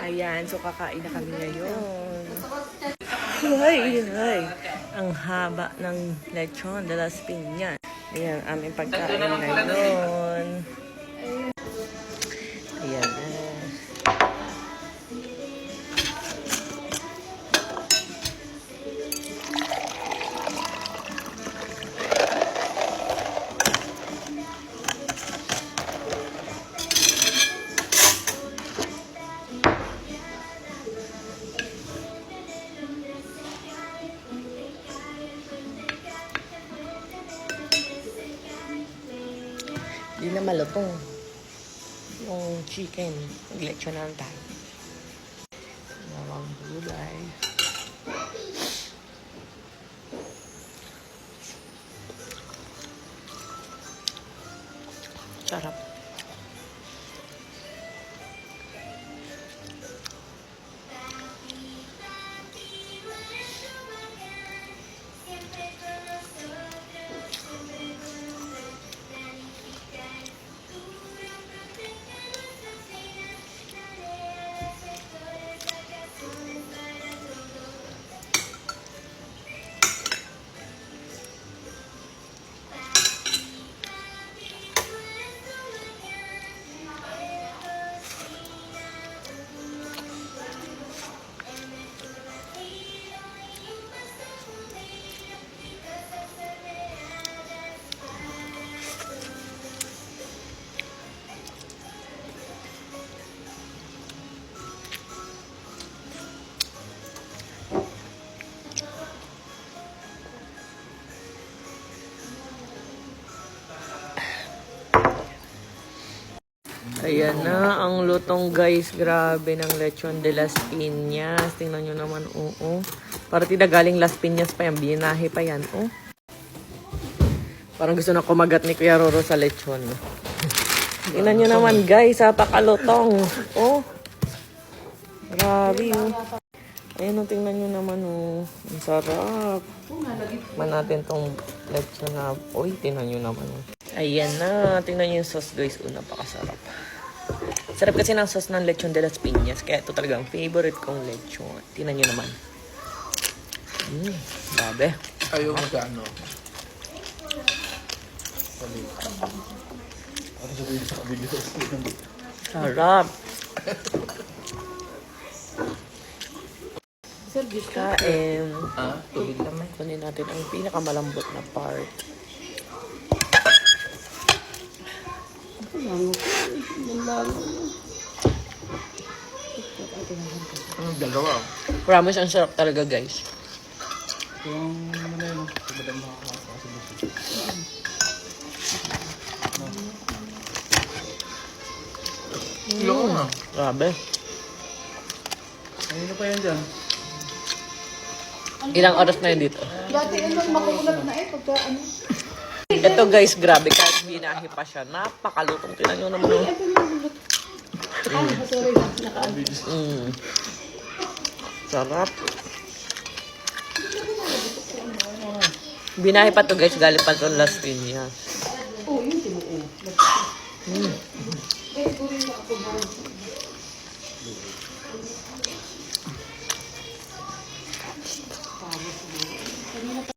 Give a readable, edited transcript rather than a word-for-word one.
Ayan, so kakain na kami ngayon. Ay. Ang haba ng lechon de las Piñas. Ayan, aming pagkain ngayon. Ayan. Hindi na malutong yung chicken. Lechon na lang tayo. Nawang gulay. Sarap. Ayan na, ang lutong guys. Grabe ng lechon de las Piñas. Tingnan nyo naman, oo. Para galing Las Piñas pa yan. Binahe pa yan, oh. Parang gusto na kumagat ni Kuya Roro sa lechon. Tingnan nyo naman guys, pakalutong. Oh. Grabe, oh. Ayan, oh, tingnan nyo naman, oh. Ang sarap. Man natin tong lechon na. Uy, tingnan nyo naman, oh. Ayan na. Tingnan nyo yung sauce guys. Napakasarap. Sarap kasi ng sauce ng lechon de las Piñas. Kaya ito talagang favorite kong lechon. Tingnan nyo naman. Grabe. Ayaw mo sa ano? Sarap. Kain. Tubig naman. Kunin natin ang pinakamalambot na part. Dalawa. Promise, ang sarap talaga guys. Yung ano na yun. Sabadang makakasabot. Loko na. Grabe. Ano pa yan dyan? Ilang oras na yun dito? Dati ano, makukulat na pagka ano. Ito guys, grabe. Kahit binahi pa siya. Napakalutong. Tingnan nyo naman. Sorry na, nakaano. Sarap. Binahi pa to guys. Galing pa to Las Piñas. Oo, yun tinuo. Mm. Eh, siguro yung nakakubahan.